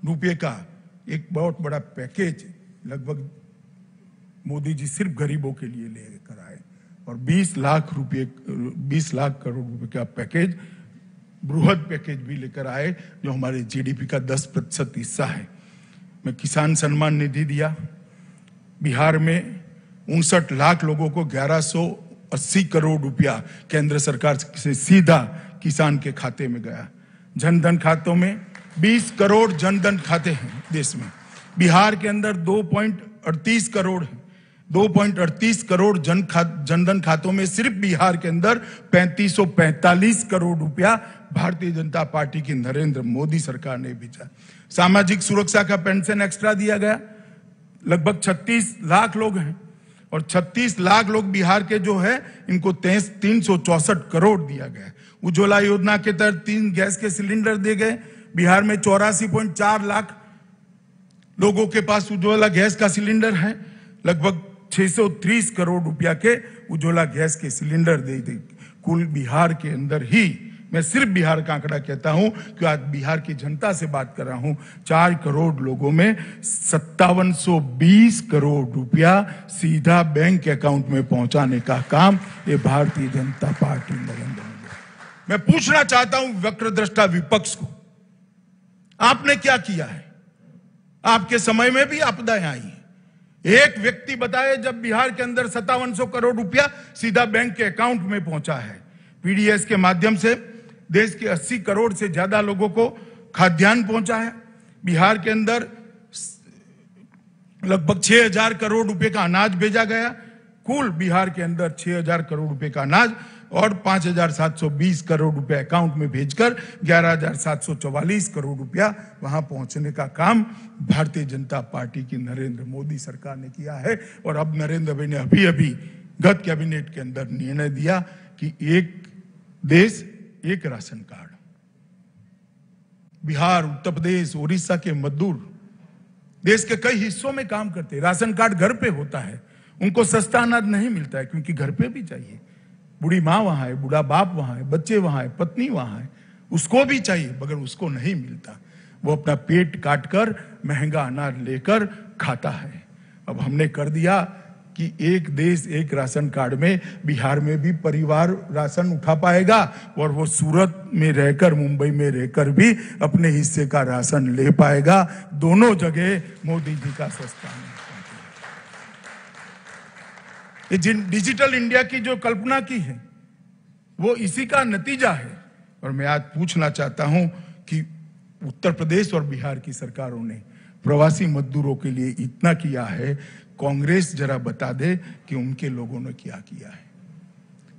रुपए का एक बहुत बड़ा पैकेज लगभग मोदी जी सिर्फ गरीबों के लिए लेकर आए और 20 लाख करोड़ रुपए का पैकेज, बृहद पैकेज भी लेकर आए जो हमारे जीडीपी का 10% हिस्सा है। मैं किसान सम्मान निधि दिया, बिहार में 59 लाख लोगों को 1180 करोड़ रुपया केंद्र सरकार से सीधा किसान के खाते में गया। जनधन खातों में 20 करोड़ जनधन खाते हैं देश में, बिहार के अंदर 2.38 करोड़ है। 2.38 करोड़ जनधन खातों में सिर्फ बिहार के अंदर 3545 करोड़ रुपया भारतीय जनता पार्टी की नरेंद्र मोदी सरकार ने भेजा। सामाजिक सुरक्षा का पेंशन एक्स्ट्रा दिया गया, लगभग 36 लाख लोग हैं और 36 लाख लोग बिहार के जो है इनको 364 करोड़ दिया गया। उज्ज्वला योजना के तहत 3 गैस के सिलेंडर दिए गए। बिहार में 84.4 लाख लोगों के पास उज्ज्वला गैस का सिलेंडर है। लगभग 630 करोड़ रुपया के उज्ज्वला गैस के सिलेंडर दे दे। कुल बिहार के अंदर ही, मैं सिर्फ बिहार का आंकड़ा कहता हूं कि आज बिहार की जनता से बात कर रहा हूं, 4 करोड़ लोगों में 5720 करोड़ रुपया सीधा बैंक अकाउंट में पहुंचाने का काम ये भारतीय जनता पार्टी नरेंद्र मोदी। मैं पूछना चाहता हूं वक्रदृष्टा विपक्ष को, आपने क्या किया है? आपके समय में भी आपदाएं आई हैं। एक व्यक्ति बताए जब बिहार के अंदर 5700 करोड़ रुपया सीधा बैंक के अकाउंट में पहुंचा है। पीडीएस के माध्यम से देश के 80 करोड़ से ज्यादा लोगों को खाद्यान्न पहुंचा है। बिहार के अंदर लगभग 6000 करोड़ रुपए का अनाज भेजा गया। कुल बिहार के अंदर 6000 करोड़ रुपए का अनाज और 5720 करोड़ रुपए अकाउंट में भेजकर 11744 करोड़ रुपया वहां पहुंचने का काम भारतीय जनता पार्टी की नरेंद्र मोदी सरकार ने किया है। और अब नरेंद्र भाई ने अभी गत कैबिनेट के अंदर निर्णय दिया कि एक देश एक राशन कार्ड। बिहार, उत्तर प्रदेश, उड़ीसा के मजदूर देश के कई हिस्सों में काम करते हैं, राशन कार्ड घर पे होता है, उनको सस्ता अनाज नहीं मिलता है क्योंकि घर पे भी चाहिए। बूढ़ी माँ वहां है, बूढ़ा बाप वहां है, बच्चे वहां है, पत्नी वहां है, उसको भी चाहिए मगर उसको नहीं मिलता। वो अपना पेट काटकर महंगा अनाज लेकर खाता है। अब हमने कर दिया कि एक देश एक राशन कार्ड में बिहार में भी परिवार राशन उठा पाएगा और वो सूरत में रहकर, मुंबई में रहकर भी अपने हिस्से का राशन ले पाएगा। दोनों जगह मोदी जी का सस्ता नहीं। ये डिजिटल इंडिया की जो कल्पना की है वो इसी का नतीजा है। और मैं आज पूछना चाहता हूं कि उत्तर प्रदेश और बिहार की सरकारों ने प्रवासी मजदूरों के लिए इतना किया है, कांग्रेस जरा बता दे कि उनके लोगों ने क्या किया है।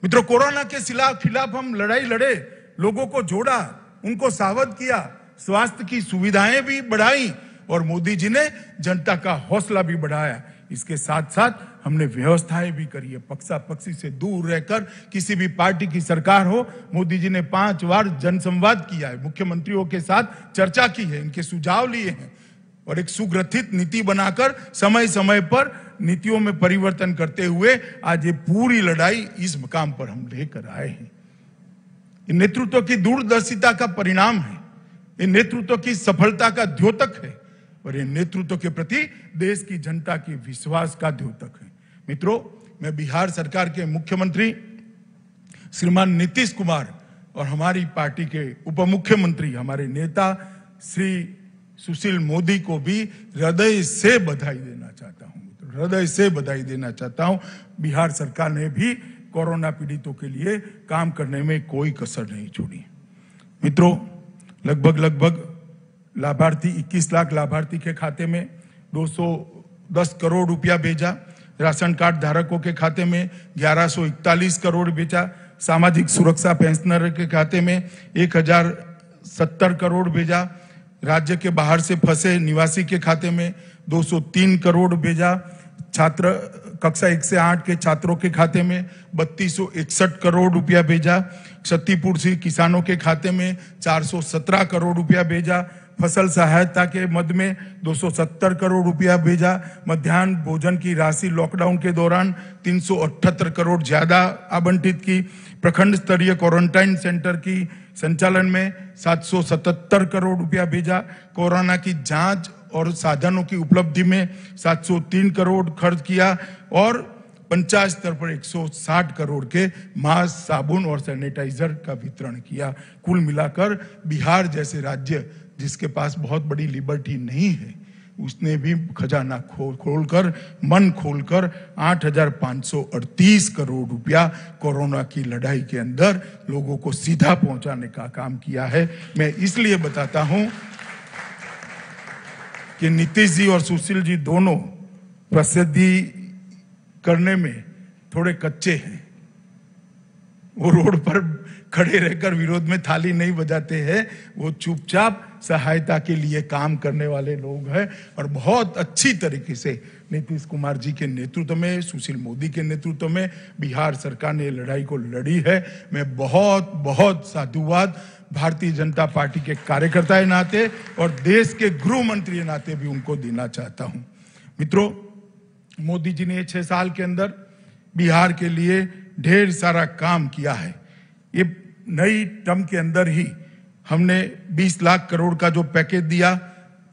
मित्रों, कोरोना के खिलाफ हम लड़ाई लड़े, लोगों को जोड़ा, उनको सावध किया, स्वास्थ्य की सुविधाएं भी बढ़ाई और मोदी जी ने जनता का हौसला भी बढ़ाया। इसके साथ साथ हमने व्यवस्थाएं भी करी है। पक्षापक्षी से दूर रहकर किसी भी पार्टी की सरकार हो, मोदी जी ने 5 बार जनसंवाद किया है, मुख्यमंत्रियों के साथ चर्चा की है, इनके सुझाव लिए हैं और एक सुग्रथित नीति बनाकर समय समय पर नीतियों में परिवर्तन करते हुए आज ये पूरी लड़ाई इस मुकाम पर हम लेकर आए हैं। ये नेतृत्व की दूरदर्शिता का परिणाम है, ये नेतृत्व की सफलता का द्योतक है और ये नेतृत्व के प्रति देश की जनता के विश्वास का द्योतक है। मित्रों, मैं बिहार सरकार के मुख्यमंत्री श्रीमान नीतीश कुमार और हमारी पार्टी के उप मुख्यमंत्री, हमारे नेता श्री सुशील मोदी को भी हृदय से बधाई देना चाहता हूं। हृदय से बधाई देना चाहता हूं। बिहार सरकार ने भी कोरोना पीड़ितों के लिए काम करने में कोई कसर नहीं छोड़ी। मित्रों, लगभग लाभार्थी 21 लाख लाभार्थी के खाते में 210 करोड़ रुपया भेजा। राशन कार्ड धारकों के खाते में 1141 करोड़ भेजा। सामाजिक सुरक्षा पेंशनर के खाते में 1070 करोड़ भेजा। राज्य के बाहर से फंसे निवासी के खाते में 203 करोड़ भेजा। छात्र कक्षा 1 से 8 के छात्रों के खाते में 3261 करोड़ रुपया भेजा। क्षतिपूर्ति किसानों के खाते में 417 करोड़ रुपया भेजा। फसल सहायता के मद में 270 करोड़ रुपया भेजा। मध्याह्न भोजन की राशि लॉकडाउन के दौरान 378 करोड़ ज्यादा आवंटित की। प्रखंड स्तरीय क्वारंटाइन सेंटर की संचालन में 777 करोड़ रुपया भेजा। कोरोना की जांच और साधनों की उपलब्धि में 703 करोड़ खर्च किया और पंचायत स्तर पर 160 करोड़ के मास्क, साबुन और सैनिटाइजर का वितरण किया। कुल मिलाकर बिहार जैसे राज्य जिसके पास बहुत बड़ी लिबर्टी नहीं है, उसने भी खजाना खोलकर मन खोलकर 8,538 करोड़ रुपया कोरोना की लड़ाई के अंदर लोगों को सीधा पहुंचाने का काम किया है। मैं इसलिए बताता हूं कि नीतीश जी और सुशील जी दोनों प्रसिद्धि करने में थोड़े कच्चे हैं। वो रोड पर खड़े रहकर विरोध में थाली नहीं बजाते हैं, वो चुपचाप सहायता के लिए काम करने वाले लोग हैं और बहुत अच्छी तरीके से नीतीश कुमार जी के नेतृत्व में, सुशील मोदी के नेतृत्व में बिहार सरकार ने लड़ाई को लड़ी है। मैं बहुत बहुत साधुवाद भारतीय जनता पार्टी के कार्यकर्ता के नाते और देश के गृह मंत्री के नाते भी उनको देना चाहता हूं। मित्रों, मोदी जी ने 6 साल के अंदर बिहार के लिए ढेर सारा काम किया है। ये नई टर्म के अंदर ही हमने 20 लाख करोड़ का जो पैकेज दिया,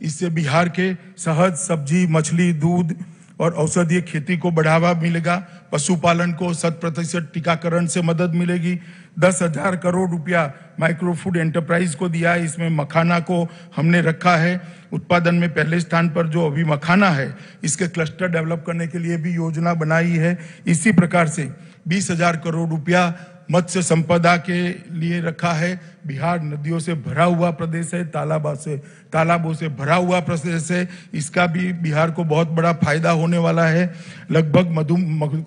इससे बिहार के शहद, सब्जी, मछली, दूध और औषधीय खेती को बढ़ावा मिलेगा। पशुपालन को 100% टीकाकरण से मदद मिलेगी। 10,000 करोड़ रुपया माइक्रो फूड एंटरप्राइज को दिया है। इसमें मखाना को हमने रखा है उत्पादन में पहले स्थान पर, जो अभी मखाना है इसके क्लस्टर डेवलप करने के लिए भी योजना बनाई है। इसी प्रकार से 20,000 करोड़ रुपया मत्स्य संपदा के लिए रखा है। बिहार नदियों से भरा हुआ प्रदेश है, तालाबों से भरा हुआ प्रदेश है, इसका भी बिहार को बहुत बड़ा फायदा होने वाला है। लगभग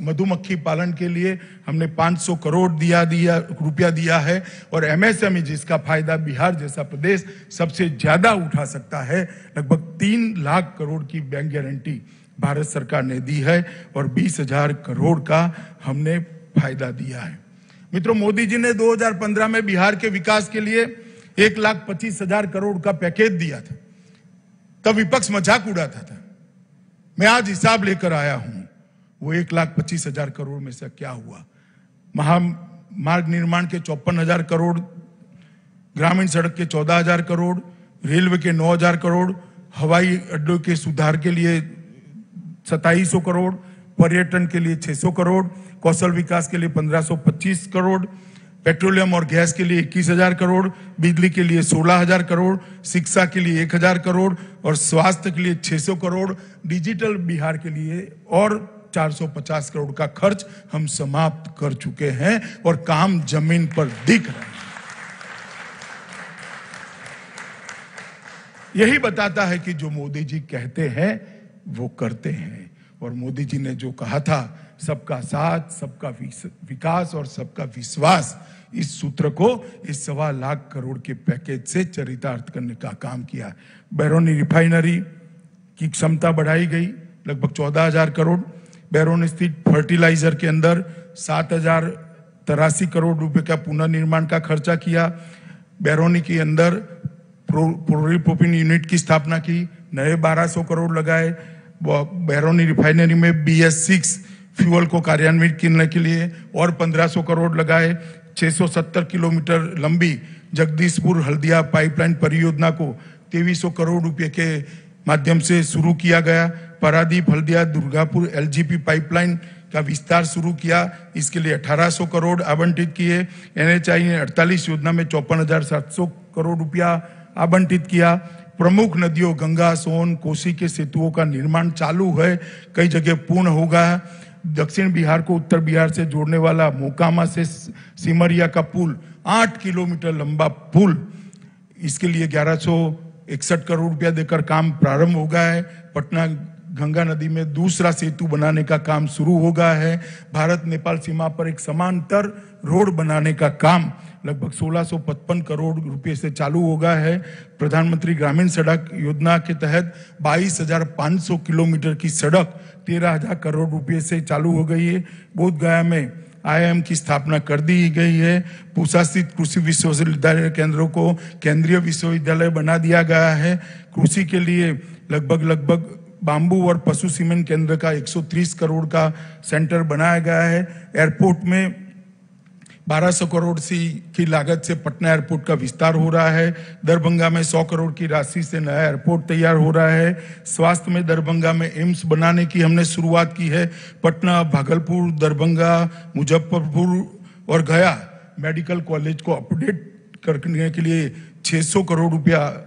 मधुमक्खी पालन के लिए हमने 500 करोड़ रुपया दिया है और एमएसएमई जिसका फायदा बिहार जैसा प्रदेश सबसे ज्यादा उठा सकता है, लगभग 3 लाख करोड़ की बैंक गारंटी भारत सरकार ने दी है और 20,000 करोड़ का हमने फायदा दिया है। मित्रों, मोदी जी ने 2015 में बिहार के विकास के लिए 1,25,000 करोड़ का पैकेज दिया था। तब विपक्ष मजाक उड़ाता था। मैं आज हिसाब लेकर आया हूं, वो 1,25,000 करोड़ में से क्या हुआ। महामार्ग निर्माण के 54,000 करोड़, ग्रामीण सड़क के 14,000 करोड़, रेलवे के 9,000 करोड़, हवाई अड्डों के सुधार के लिए 2,700 करोड़, पर्यटन के लिए 600 करोड़, कौशल विकास के लिए 1,525 करोड़, पेट्रोलियम और गैस के लिए 21,000 करोड़, बिजली के लिए 16,000 करोड़, शिक्षा के लिए 1,000 करोड़ और स्वास्थ्य के लिए 600 करोड़, डिजिटल बिहार के लिए और 450 करोड़ का खर्च हम समाप्त कर चुके हैं और काम जमीन पर दिख रहा है। यही बताता है कि जो मोदी जी कहते हैं वो करते हैं। और मोदी जी ने जो कहा था, सबका साथ, सबका विकास और सबका विश्वास, इस सूत्र को इस 1.25 लाख करोड़ के पैकेज से चरितार्थ करने का काम किया। बैरोनी रिफाइनरी की क्षमता बढ़ाई गई, लगभग 14,000 करोड़। बैरोनी स्थित फर्टिलाइजर के अंदर 7,083 करोड़ रुपए का पुनर्निर्माण का खर्चा किया। बैरोनी के अंदर प्रोपिलीन यूनिट की स्थापना की, नए 1,200 करोड़ लगाए। बैरोनी रिफाइनरी में BS6 फ्यूल को कार्यान्वित करने के लिए और 1,500 करोड़ लगाए। 670 किलोमीटर लंबी जगदीशपुर हल्दिया पाइपलाइन परियोजना को 2,300 करोड़ रुपए के माध्यम से शुरू किया गया। पारादीप हल्दिया दुर्गापुर LGP पाइपलाइन का विस्तार शुरू किया, इसके लिए 1,800 करोड़ आवंटित किए। NHAI ने 48 योजना में 54,700 करोड़ रुपया आवंटित किया। प्रमुख नदियों गंगा, सोन, कोसी के सेतुओं का निर्माण चालू है, कई जगह पूर्ण होगा। दक्षिण बिहार को उत्तर बिहार से जोड़ने वाला मोकामा से सिमरिया का पुल 8 किलोमीटर लंबा पुल, इसके लिए 1,161 करोड़ रुपया देकर काम प्रारंभ हो गया है। पटना गंगा नदी में दूसरा सेतु बनाने का काम शुरू हो गया है। भारत नेपाल सीमा पर एक समांतर रोड बनाने का काम लगभग 1,655 करोड़ रुपए से चालू हो गया है। प्रधानमंत्री ग्रामीण सड़क योजना के तहत 22,500 किलोमीटर की सड़क 13,000 करोड़ रुपए से चालू हो गई है। बोध गया में IIM की स्थापना कर दी गई है। पूसा स्थित कृषि विश्वविद्यालय केंद्रों को केंद्रीय विश्वविद्यालय बना दिया गया है। कृषि के लिए लगभग बांबू और पशु सीमेंट केंद्र का 130 करोड़ का सेंटर बनाया गया है। एयरपोर्ट में 1200 करोड़ की लागत से पटना एयरपोर्ट का विस्तार हो रहा है। दरभंगा में 100 करोड़ की राशि से नया एयरपोर्ट तैयार हो रहा है। स्वास्थ्य में दरभंगा में एम्स बनाने की हमने शुरुआत की है। पटना, भागलपुर, दरभंगा, मुजफ्फरपुर और गया मेडिकल कॉलेज को अपडेट करने के लिए 600 करोड़ रुपया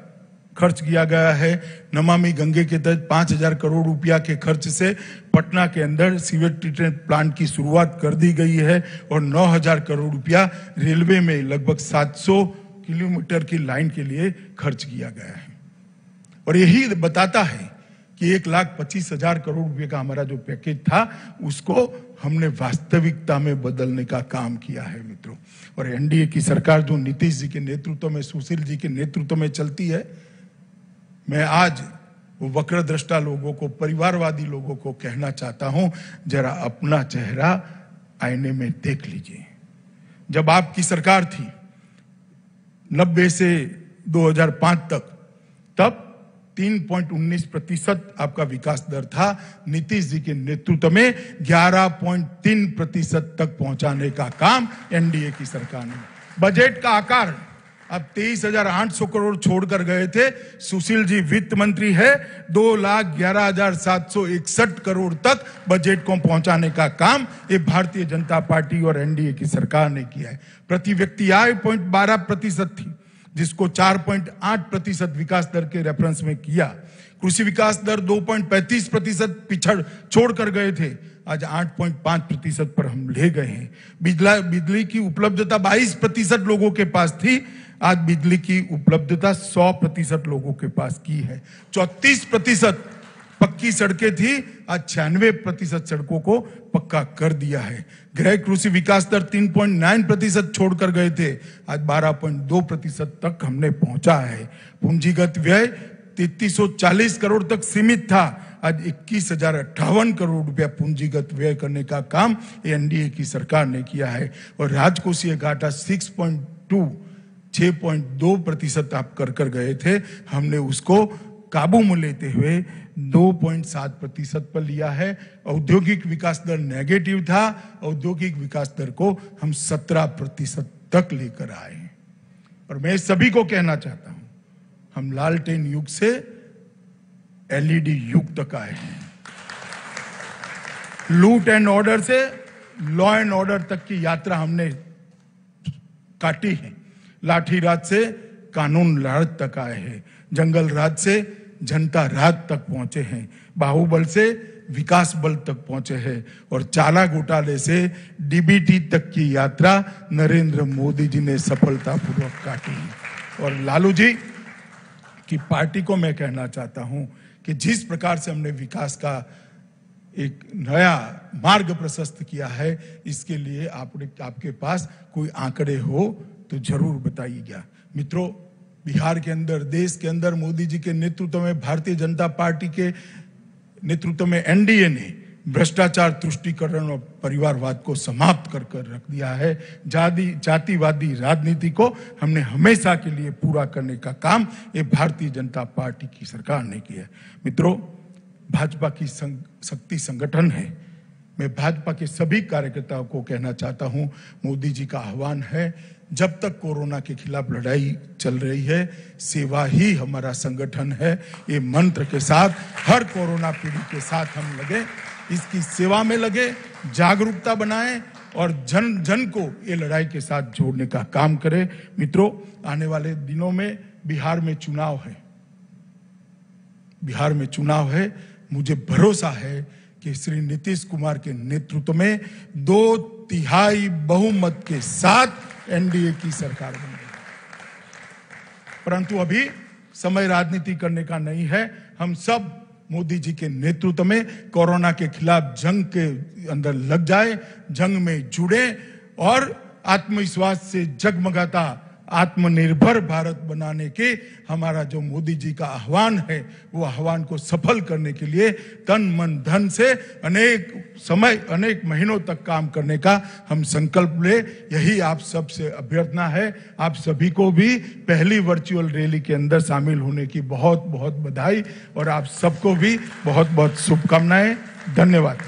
खर्च किया गया है। नमामि गंगे के तहत 5000 करोड़ रुपया के खर्च से पटना के अंदर सीवेज ट्रीटमेंट प्लांट की शुरुआत कर दी गई है और 9000 करोड़ रुपया रेलवे में लगभग 700 किलोमीटर की लाइन के लिए खर्च किया गया है। और यही बताता है कि 1,25,000 करोड़ रुपए का हमारा जो पैकेज था उसको हमने वास्तविकता में बदलने का काम किया है मित्रों। और एनडीए की सरकार जो नीतीश जी के नेतृत्व में, सुशील जी के नेतृत्व में चलती है, मैं आज वो वक्रदृष्टा लोगों को, परिवारवादी लोगों को कहना चाहता हूं, जरा अपना चेहरा आईने में देख लीजिए। जब आपकी सरकार थी 90 से 2005 तक, तब 3.19% आपका विकास दर था। नीतीश जी के नेतृत्व में 11.3% तक पहुंचाने का काम एनडीए की सरकार ने। बजट का आकार अब 23,800 करोड़ छोड़कर गए थे। सुशील जी वित्त मंत्री है, 2,11,761 करोड़ तक बजट को पहुंचाने का काम ये भारतीय जनता पार्टी और एनडीए की सरकार ने किया है। प्रति व्यक्ति आय 0.12% थी, जिसको 4.8% विकास दर के रेफरेंस में किया। कृषि विकास दर 2.35% छोड़कर गए थे, आज 8.5% पर हम ले गए हैं। बिजली की उपलब्धता 22% लोगों के पास थी, आज बिजली की उपलब्धता 100% लोगों के पास की है। 34% पक्की सड़कें थी, आज 96% सड़कों को पक्का कर दिया है। गृह कृषि विकास दर 3.9% छोड़कर गए थे, आज 12.2% तक हमने पहुंचा है। पूंजीगत व्यय 3340 करोड़ तक सीमित था, आज 21,058 करोड़ रुपया पूंजीगत व्यय करने का काम एनडीए की सरकार ने किया है। और राजकोषीय घाटा 6.2% आप कर गए थे, हमने उसको काबू में लेते हुए 2.7% पर लिया है। औद्योगिक विकास दर नेगेटिव था, औद्योगिक विकास दर को हम 17% तक लेकर आए। और मैं सभी को कहना चाहता हूं, हम लालटेन युग से एलईडी युग तक आए हैं। लूट एंड ऑर्डर से लॉ एंड ऑर्डर तक की यात्रा हमने काटी है। लाठी राज से कानून राज तक आए हैं, जंगल राज से जनता राज तक पहुंचे हैं, बाहुबल से विकास बल तक पहुंचे हैं और चाला घोटाले से डीबीटी तक की यात्रा नरेंद्र मोदी जी ने सफलतापूर्वक काटी। और लालू जी की पार्टी को मैं कहना चाहता हूं कि जिस प्रकार से हमने विकास का एक नया मार्ग प्रशस्त किया है, इसके लिए आपके पास कोई आंकड़े हो तो जरूर बताइएगा। मित्रों, बिहार के अंदर, देश के अंदर मोदी जी के नेतृत्व में, भारतीय जनता पार्टी के नेतृत्व में एनडीए ने भ्रष्टाचार, तुष्टीकरण और परिवारवाद को समाप्त कर रख दिया है। जातिवादी राजनीति को हमने हमेशा के लिए पूरा करने का काम ये भारतीय जनता पार्टी की सरकार ने किया है। मित्रों, भाजपा की शक्ति संगठन है। मैं भाजपा के सभी कार्यकर्ताओं को कहना चाहता हूं, मोदी जी का आह्वान है, जब तक कोरोना के खिलाफ लड़ाई चल रही है, सेवा ही हमारा संगठन है। ये मंत्र के साथ हर कोरोना पीड़ित के साथ हम लगे, इसकी सेवा में लगे, जागरूकता बनाएं और जन जन को ये लड़ाई के साथ जोड़ने का काम करें। मित्रों, आने वाले दिनों में बिहार में चुनाव है। बिहार में चुनाव है। मुझे भरोसा है कि श्री नीतीश कुमार के नेतृत्व में 2/3 बहुमत के साथ एनडीए की सरकार बनेगी। परंतु अभी समय राजनीति करने का नहीं है। हम सब मोदी जी के नेतृत्व में कोरोना के खिलाफ जंग के अंदर लग जाए, जंग में जुड़े और आत्मविश्वास से जगमगाता आत्मनिर्भर भारत बनाने के हमारा जो मोदी जी का आह्वान है, वो आह्वान को सफल करने के लिए तन मन धन से अनेक महीनों तक काम करने का हम संकल्प ले। यही आप सबसे अभ्यर्थना है। आप सभी को भी पहली वर्चुअल रैली के अंदर शामिल होने की बहुत बहुत बधाई और आप सबको भी बहुत बहुत शुभकामनाएं। धन्यवाद।